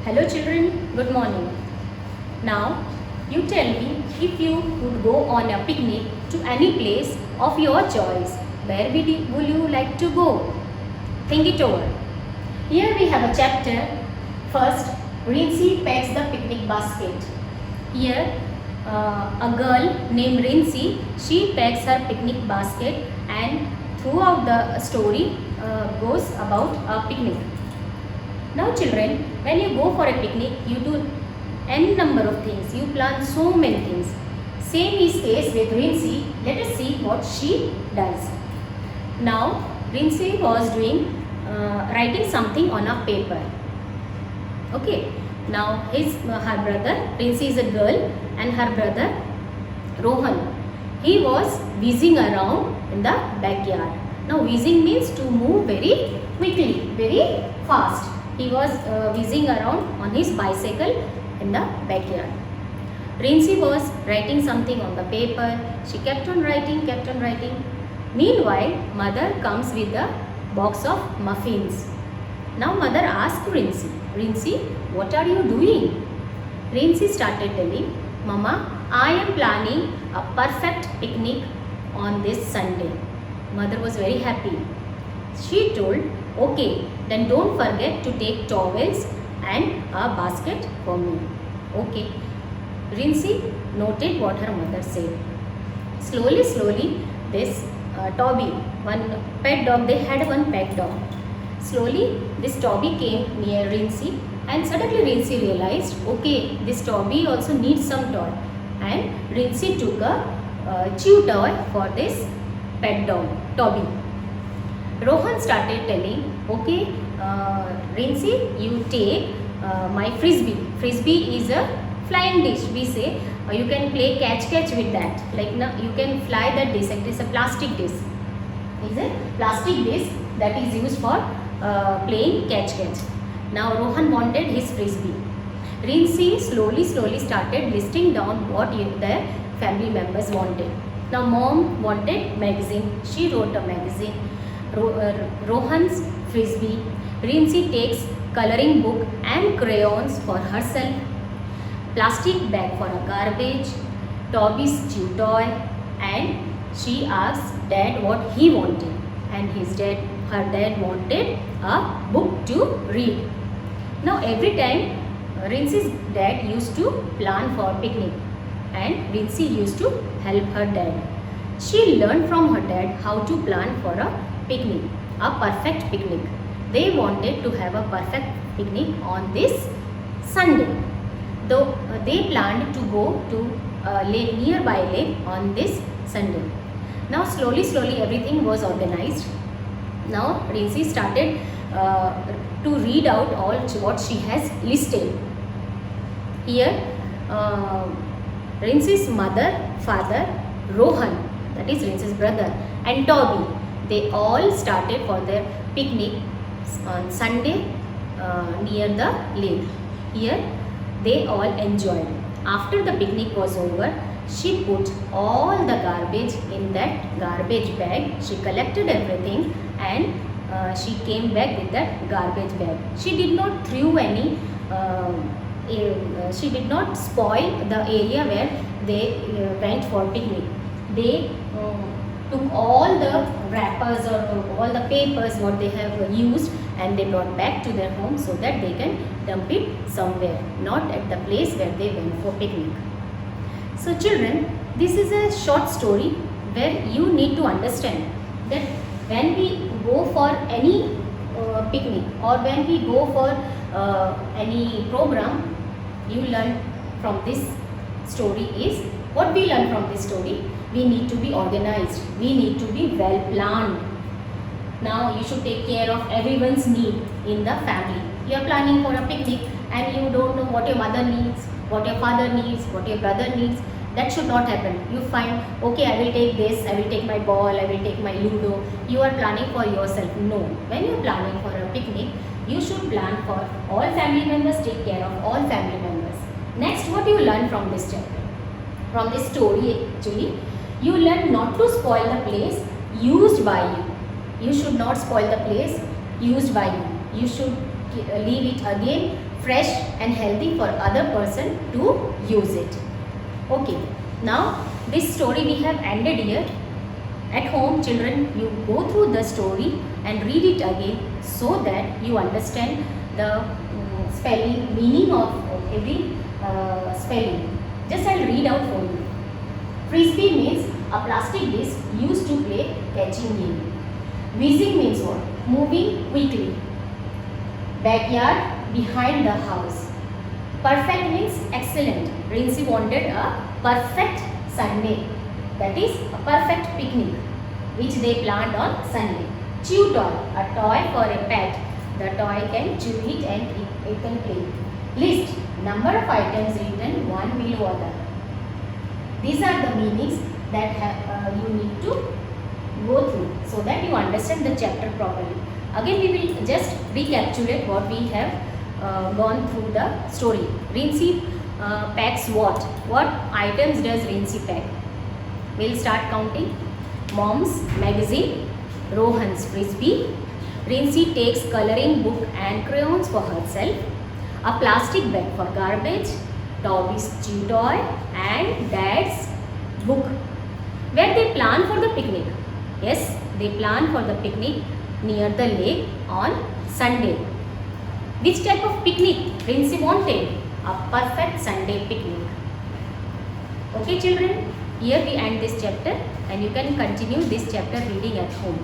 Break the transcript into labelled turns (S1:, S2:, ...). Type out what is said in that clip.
S1: Hello children, good morning. Now you tell me, if you would go on a picnic to any place of your choice, where will you like to go? Think it over. Here we have a chapter. First, Rincy packs the picnic basket. Here a girl named Rincy, she packs her picnic basket, and throughout the story goes about a picnic. Now children, when you go for a picnic, you do n number of things. You plan so many things. Same is case with Rincy. Let us see what she does. Now Rincy was doing writing something on a paper. Okay. Now her brother, Rincy is a girl, and her brother Rohan, he was whizzing around in the backyard. Now whizzing means to move very quickly, very fast. He was whizzing around on his bicycle in the backyard. Rincy was writing something on the paper. She kept on writing, kept on writing. Meanwhile, mother comes with a box of muffins. Now mother asked Rincy, Rincy, what are you doing? Rincy started telling, Mama, I am planning a perfect picnic on this Sunday. Mother was very happy. She told, okay, then don't forget to take towels and a basket for me. Okay. Rincy noted what her mother said. Slowly, this Toby, one pet dog, they had one pet dog. Slowly, this Toby came near Rincy, and suddenly Rincy realized, okay, this Toby also needs some toy. And Rincy took a chew toy for this pet dog, Toby. Rohan started telling, okay, Rincy, you take my frisbee. Frisbee is a flying dish. We say you can play catch with that. Like now you can fly that dish. It is a plastic dish. Is a plastic dish that is used for playing catch. Now Rohan wanted his frisbee. Rincy slowly started listing down what their family members wanted. Now mom wanted magazine. She wrote a magazine. Rohan's frisbee. Rincy takes coloring book and crayons for herself. Plastic bag for a garbage. Toby's chew toy. And she asked dad what he wanted. And her dad wanted a book to read. Now every time Rincy's dad used to plan for picnic, and Rincy used to help her dad. She learned from her dad how to plan for a picnic, a perfect picnic. They wanted to have a perfect picnic on this Sunday. Though they planned to go to a lake, nearby lake on this Sunday. Now slowly everything was organized. Now Rincy started to read out all what she has listed. Here Rincy's mother, father, Rohan, that is Rincy's brother, and Toby, they all started for their picnic on Sunday near the lake. Here they all enjoyed. After the picnic was over, she put all the garbage in that garbage bag. She collected everything, and she came back with that garbage bag. She did not throw any she did not spoil the area where they went for picnic. They took all the wrappers or all the papers what they have used, and they brought back to their home so that they can dump it somewhere, not at the place where they went for picnic. So children, this is a short story where you need to understand that when we go for any picnic or when we go for any program, you learn from this story is, what we learn from this story, we need to be organized, we need to be well planned. Now you should take care of everyone's need in the family. You are planning for a picnic and you don't know what your mother needs, what your father needs, what your brother needs. That should not happen. You find, okay, I will take this, I will take my ball, I will take my Ludo. You are planning for yourself. No. When you are planning for a picnic, you should plan for all family members, take care of all family members. Next, what you learn from this chapter? From this story actually, you learn not to spoil the place used by you. You should not spoil the place used by you. You should leave it again fresh and healthy for other person to use it. Okay, now this story we have ended here. At home, children, you go through the story and read it again so that you understand the spelling, meaning of every spelling. Just I'll read out for you. Frisbee means a plastic disc used to play catching game. Whizzing means what? Moving quickly. Backyard, behind the house. Perfect means excellent. Rinsey wanted a perfect Sunday. That is a perfect picnic which they planned on Sunday. Chew toy, a toy for a pet. The toy can chew it and it can play. List, number of items written, one below other. These are the meanings that you need to go through so that you understand the chapter properly. Again we will just recapitulate what we have gone through the story. Rinsey packs what? What items does Rinsey pack? We'll start counting. Mom's magazine, Rohan's frisbee. Rinsey takes coloring book and crayons for herself. A plastic bag for garbage. Toby's chew toy and Dad's book. Where they plan for the picnic? Yes, they plan for the picnic near the lake on Sunday. Which type of picnic Rinsey wanted? A perfect Sunday picnic. Okay children, here we end this chapter and you can continue this chapter reading at home.